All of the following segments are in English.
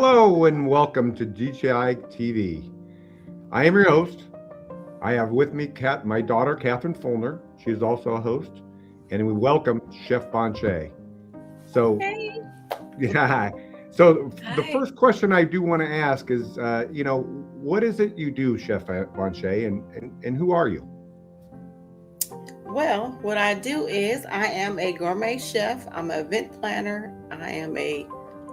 Hello and welcome to GTI TV. I am your host. I have with me my daughter, Catherine Fulner. She is also a host. And we welcome Chef Vonshai. So, Hey. yeah. So the Hi. first question I do want to ask is, what is it you do, Chef Vonshai, and who are you? Well, what I do is I am a gourmet chef. I'm an event planner. I am a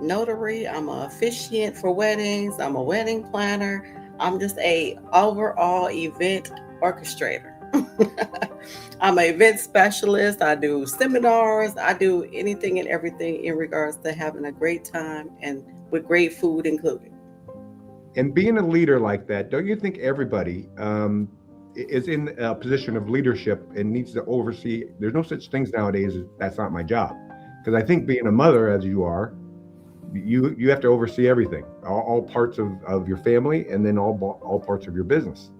notary. I'm an officiant for weddings. I'm a wedding planner. I'm just a overall event orchestrator. I'm an event specialist. I do seminars. I do anything and everything in regards to having a great time and with great food included. And being a leader like that, don't you think everybody is in a position of leadership and needs to oversee? There's no such things nowadays as that's not my job. Because I think being a mother, as you are, you have to oversee everything, all parts of your family, and then all parts of your business.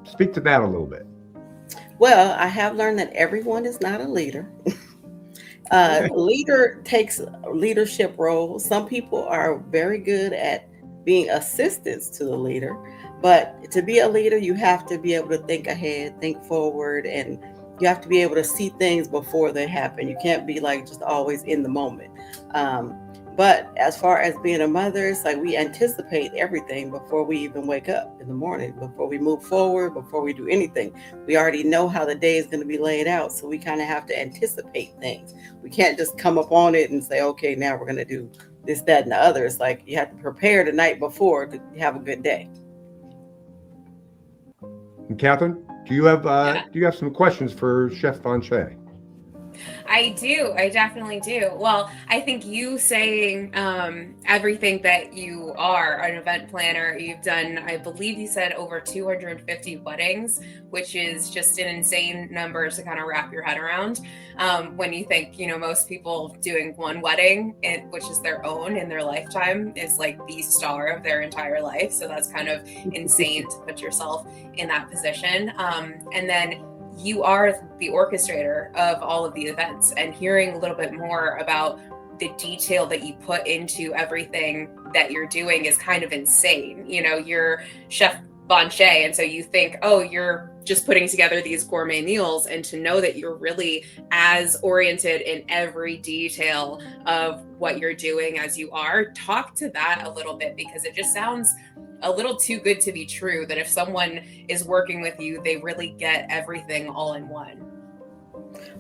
Speak to that a little bit. Well, I have learned that everyone is not a leader. Leader takes leadership roles. Some people are very good at being assistants to the leader, but to be a leader, you have to be able to think ahead, think forward, and you have to be able to see things before they happen. You can't be like just always in the moment. Um, but as far as being a mother, it's like we anticipate everything before we even wake up in the morning, before we move forward, before we do anything. We already know how the day is going to be laid out, so we kind of have to anticipate things. We can't just come up on it and say, okay, now we're going to do this, that, and the other. It's like you have to prepare the night before to have a good day. And Catherine, Yeah, do you have some questions for Chef Vonshai? I do. I definitely do. Well, I think you saying everything that you are an event planner, you've done, I believe you said over 250 weddings, which is just an insane number to kind of wrap your head around. When you think, most people doing one wedding, which is their own in their lifetime, is like the star of their entire life. So that's kind of insane to put yourself in that position. And then you are the orchestrator of all of the events, and hearing a little bit more about the detail that you put into everything that you're doing is kind of insane. You're Chef Bonche, and so you think, oh, you're just putting together these gourmet meals, and to know that you're really as oriented in every detail of what you're doing as you are. Talk to that a little bit, because it just sounds a little too good to be true that if someone is working with you, they really get everything all in one.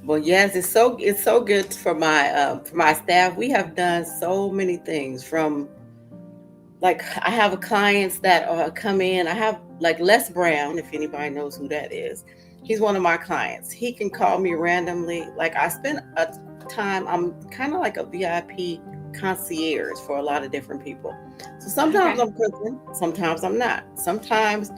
Well, yes, it's so good for my staff. We have done so many things from like I have clients that come in. I have like Les Brown, if anybody knows who that is. He's one of my clients. He can call me randomly. Like I spend a time. I'm kind of like a VIP concierge for a lot of different people. So sometimes Okay. I'm cooking, sometimes I'm not. Sometimes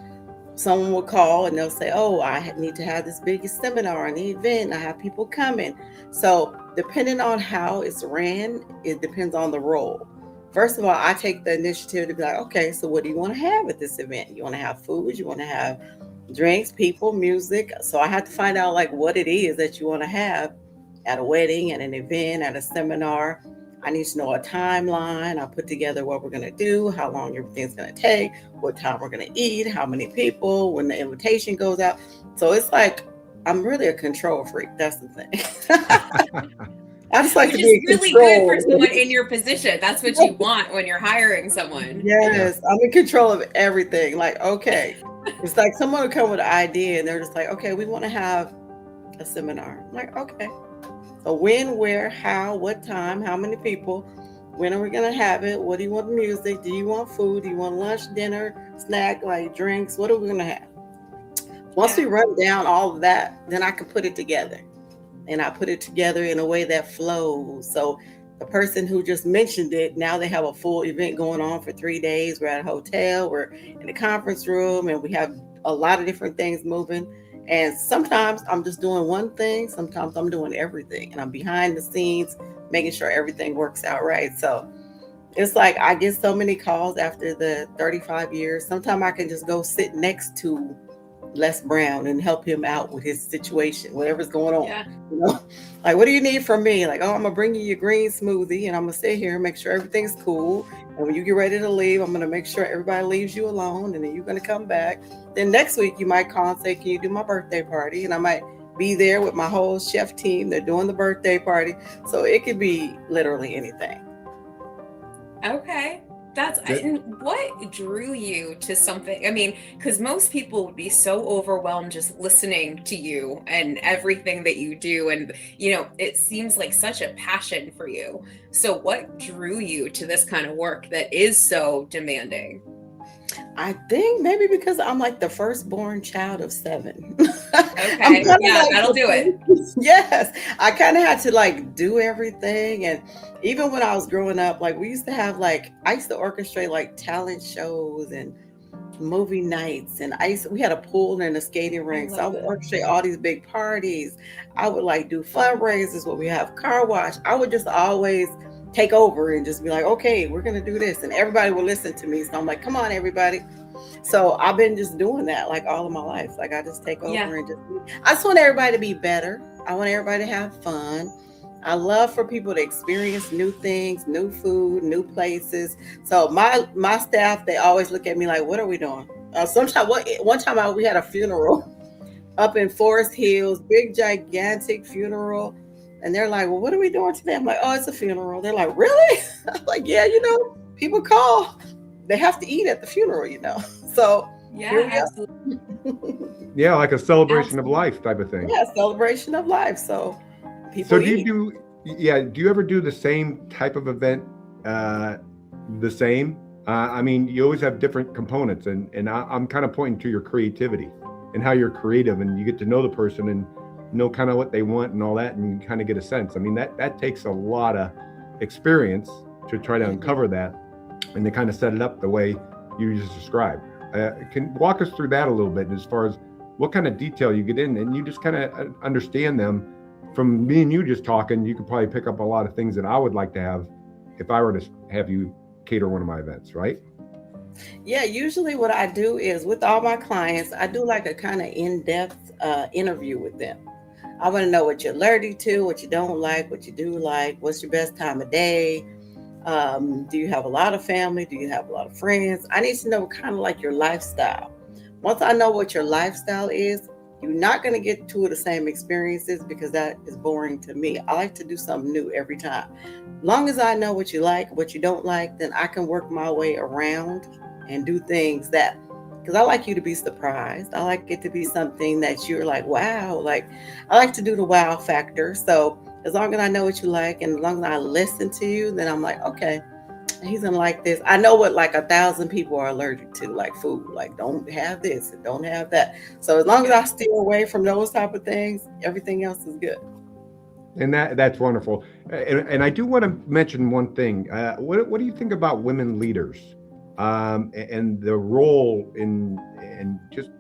someone will call and they'll say, "Oh, I need to have this big seminar, an event. I have people coming." So depending on how it's ran, it depends on the role. First of all, I take the initiative to be like, "Okay, so what do you want to have at this event? You want to have food? You want to have drinks, people, music?" So I have to find out like what it is that you want to have at a wedding, at an event, at a seminar. I need to know a timeline. I put together what we're going to do, how long everything's going to take, what time we're going to eat, how many people, when the invitation goes out. So it's like I'm really a control freak. That's the thing. I just like to Which be is in really good for control. someone in your position. That's what you want when you're hiring someone. Yeah. Yes, I'm in control of everything. Like, okay, it's like someone would come with an idea and they're just like, okay, we want to have a seminar. I'm like, okay, so when, where, how, what time, how many people, when are we gonna have it? What do you want music? Do you want food? Do you want lunch, dinner, snack, like drinks? What are we gonna have? Once we Yeah. run down all of that, then I can put it together. And I put it together in a way that flows. So the person who just mentioned it, now they have a full event going on for 3 days. We're at a hotel, we're in the conference room, and we have a lot of different things moving. And sometimes I'm just doing one thing, sometimes I'm doing everything, and I'm behind the scenes making sure everything works out right. So it's like I get so many calls after the 35 years. Sometimes I can just go sit next to Les Brown and help him out with his situation, whatever's going on. Yeah. You know, like, what do you need from me? Like, oh, I'm gonna bring you your green smoothie and I'm gonna sit here and make sure everything's cool. And when you get ready to leave, I'm going to make sure everybody leaves you alone, and then you're going to come back. Then next week, you might call and say, can you do my birthday party? And I might be there with my whole chef team. They're doing the birthday party. So it could be literally anything. Okay. And what drew you to something? I mean, because most people would be so overwhelmed just listening to you and everything that you do. And, it seems like such a passion for you. So what drew you to this kind of work that is so demanding? I think maybe because I'm like the firstborn child of 7. Okay. Yeah, that'll do it. Yes. I kind of had to like do everything. And even when I was growing up, like we used to have I used to orchestrate like talent shows and movie nights. And we had a pool and a skating rink. So I would orchestrate all these big parties. I would like do fundraisers where we have car wash. I would just always take over and just be like, okay, we're going to do this. And everybody will listen to me. So I'm like, come on, everybody. So I've been just doing that like all of my life. Like I just take over and I just want everybody to be better. I want everybody to have fun. I love for people to experience new things, new food, new places. So my staff, they always look at me like, what are we doing? One time we had a funeral up in Forest Hills, big, gigantic funeral. And they're like, well, what are we doing today? I'm like, oh, it's a funeral. They're like, really? I'm like, yeah, people call. They have to eat at the funeral, So yeah, absolutely. Yeah, like a celebration of life type of thing. Yeah, celebration of life. So people eat. Do you ever do the same type of event the same? I mean, you always have different components, and I'm kind of pointing to your creativity and how you're creative, and you get to know the person and know kind of what they want and all that, and you kind of get a sense. I mean, that takes a lot of experience to try to uncover that and to kind of set it up the way you just described. Can walk us through that a little bit as far as what kind of detail you get in, and you just kind of understand them. From me and you just talking, you could probably pick up a lot of things that I would like to have if I were to have you cater one of my events, right? Yeah, usually what I do is with all my clients, I do like a kind of in-depth interview with them. I want to know what you're allergic to, what you don't like, what you do like, what's your best time of day. Do you have a lot of family? Do you have a lot of friends? I need to know kind of like your lifestyle. Once I know what your lifestyle is, you're not going to get two of the same experiences because that is boring to me. I like to do something new every time. Long as I know what you like, what you don't like, then I can work my way around and do things because I like you to be surprised. I like it to be something that you're like, wow, like I like to do the wow factor. So as long as I know what you like and as long as I listen to you, then I'm like, okay, he's gonna like this. I know what like 1,000 people are allergic to, like food, like don't have this and don't have that. So as long as I steer away from those type of things, everything else is good. And that's wonderful. And I do want to mention one thing. What do you think about women leaders and the role in just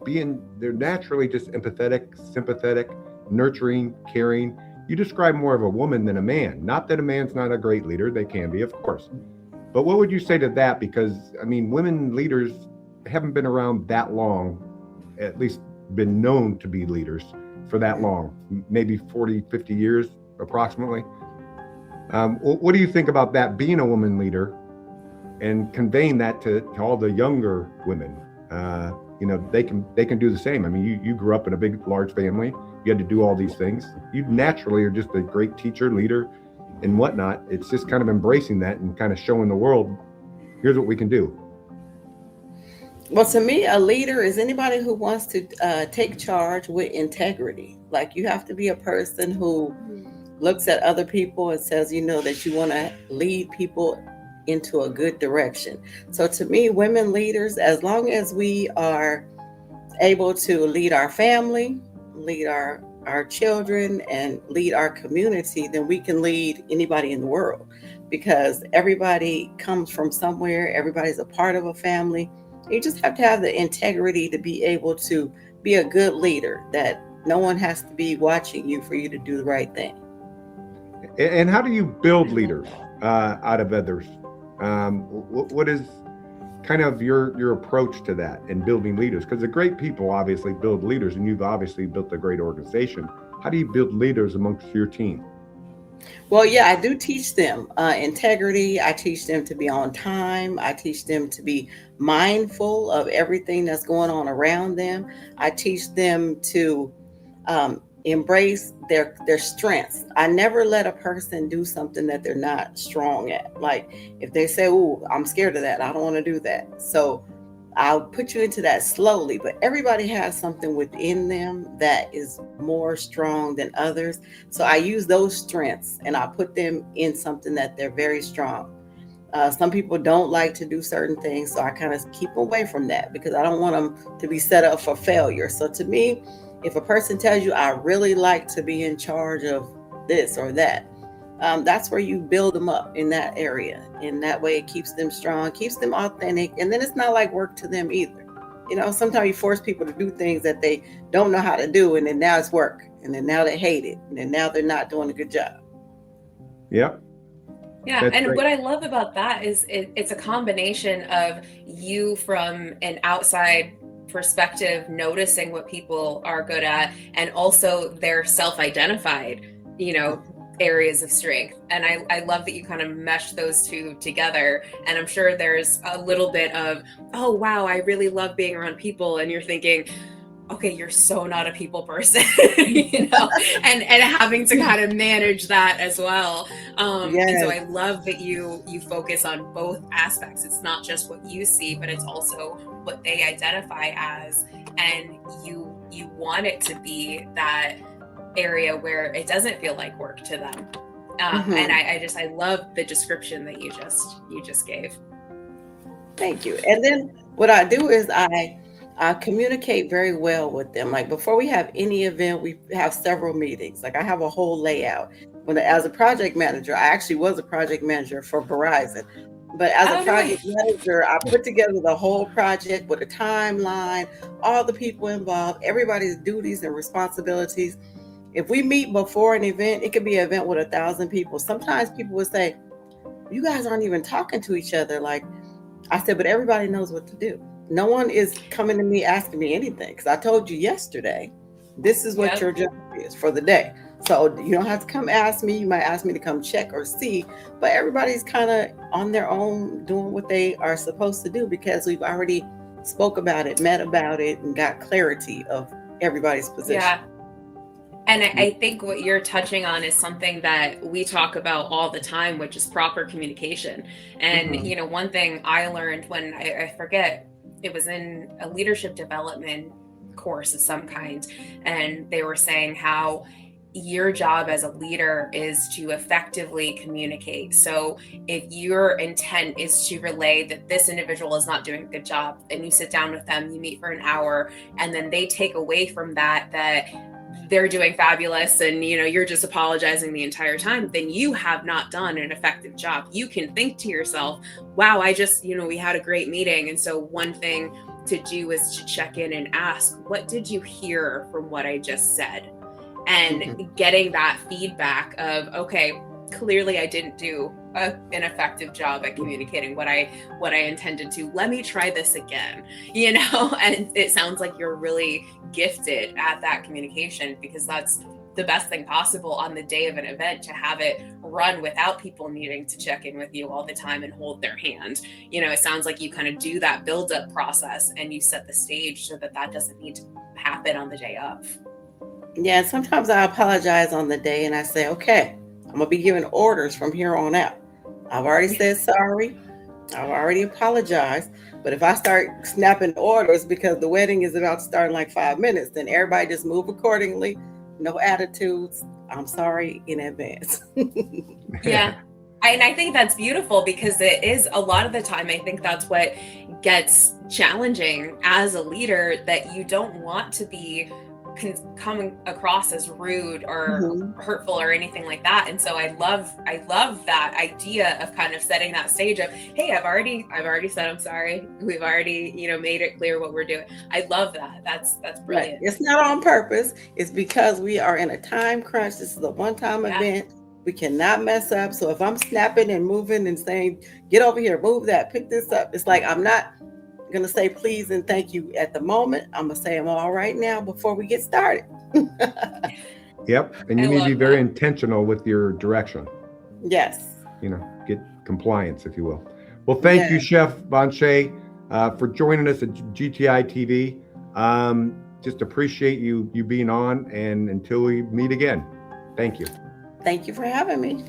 being, they're naturally just empathetic, sympathetic, nurturing, caring. You describe more of a woman than a man. Not that a man's not a great leader. They can be, of course. But what would you say to that? Because, I mean, women leaders haven't been around that long, at least been known to be leaders for that long, maybe 40, 50 years approximately. What do you think about that, being a woman leader and conveying that to all the younger women? They can do the same. I mean, you grew up in a big, large family. You had to do all these things. You naturally are just a great teacher, leader, and whatnot. It's just kind of embracing that and kind of showing the world, here's what we can do. Well, to me, a leader is anybody who wants to take charge with integrity. Like you have to be a person who looks at other people and says, that you want to lead people into a good direction. So to me, women leaders, as long as we are able to lead our family, lead our children, and lead our community, then we can lead anybody in the world because everybody comes from somewhere. Everybody's a part of a family. You just have to have the integrity to be able to be a good leader, that no one has to be watching you for you to do the right thing. And how do you build leaders out of others? What is kind of your approach to that and building leaders? Because the great people obviously build leaders, and you've obviously built a great organization. How do you build leaders amongst your team? Well, yeah, I do teach them integrity. I teach them to be on time. I teach them to be mindful of everything that's going on around them. I teach them to embrace their strengths. I never let a person do something that they're not strong at. Like if they say, "Oh, I'm scared of that. I don't want to do that." So I'll put you into that slowly, but everybody has something within them that is more strong than others. So I use those strengths and I put them in something that they're very strong. Some people don't like to do certain things, so I kind of keep away from that because I don't want them to be set up for failure. So to me, if a person tells you, I really like to be in charge of this or that, that's where you build them up in that area. And that way it keeps them strong, keeps them authentic. And then it's not like work to them either. Sometimes you force people to do things that they don't know how to do. And then now it's work. And then now they hate it. And then now they're not doing a good job. Yep. Yeah, That's and great. what I love about that is it's a combination of you from an outside perspective noticing what people are good at and also their self-identified, areas of strength. And I love that you kind of mesh those two together. And I'm sure there's a little bit of, oh, wow, I really love being around people. And you're thinking, okay, you're so not a people person, and having to kind of manage that as well. And so Yes. I love that you focus on both aspects. It's not just what you see, but it's also what they identify as, and you want it to be that area where it doesn't feel like work to them. And I love the description that you just gave. Thank you. And then what I do is I communicate very well with them. Like before we have any event, we have several meetings. Like I have a whole layout. As a project manager, I actually was a project manager for Verizon. But as a Oh, no way. project manager, I put together the whole project with a timeline, all the people involved, everybody's duties and responsibilities. If we meet before an event, it could be an event with 1,000 people. Sometimes people would say, "You guys aren't even talking to each other." Like I said, but everybody knows what to do. No one is coming to me asking me anything because I told you yesterday, this is what Yep. your job is for the day. So you don't have to come ask me. You might ask me to come check or see, but everybody's kind of on their own doing what they are supposed to do because we've already spoke about it, met about it, and got clarity of everybody's position. Yeah. And I think what you're touching on is something that we talk about all the time, which is proper communication. And, Mhm. one thing I learned when I forget, it was in a leadership development course of some kind. And they were saying how your job as a leader is to effectively communicate. So if your intent is to relay that this individual is not doing a good job, and you sit down with them, you meet for an hour, and then they take away from that they're doing fabulous and you're just apologizing the entire time, then you have not done an effective job. You can think to yourself, wow, I just we had a great meeting. And so one thing to do is to check in and ask, what did you hear from what I just said? And Mhm. getting that feedback of, okay, clearly I didn't do an effective job at communicating what I intended to. Let me try this again, and it sounds like you're really gifted at that communication, because that's the best thing possible on the day of an event, to have it run without people needing to check in with you all the time and hold their hand. It sounds like you kind of do that build up process and you set the stage so that doesn't need to happen on the day of. Yeah, and sometimes I apologize on the day and I say, okay, I'm gonna be giving orders from here on out. I've already said sorry. I've already apologized. But if I start snapping orders because the wedding is about to start in like 5 minutes, then everybody just move accordingly. No attitudes. I'm sorry in advance. Yeah. And I think that's beautiful, because it is a lot of the time, I think that's what gets challenging as a leader, that you don't want to be coming across as rude or Mhm. hurtful or anything like that. And so I love that idea of kind of setting that stage of, hey, I've already said I'm sorry. We've already, made it clear what we're doing. I love that. That's Right. brilliant. It's not on purpose. It's because we are in a time crunch. This is a one-time Yeah. event. We cannot mess up. So if I'm snapping and moving and saying, get over here, move that, pick this up, it's like I'm not going to say please and thank you at the moment. I'm going to say I'm all right now before we get started. Yep. And you I need to be love very that. intentional with your direction, Yes. get compliance, if you will. Well, thank you, Yeah. Chef Vonshai, for joining us at GTI TV. Just appreciate you being on, and until we meet again, thank you. Thank you for having me.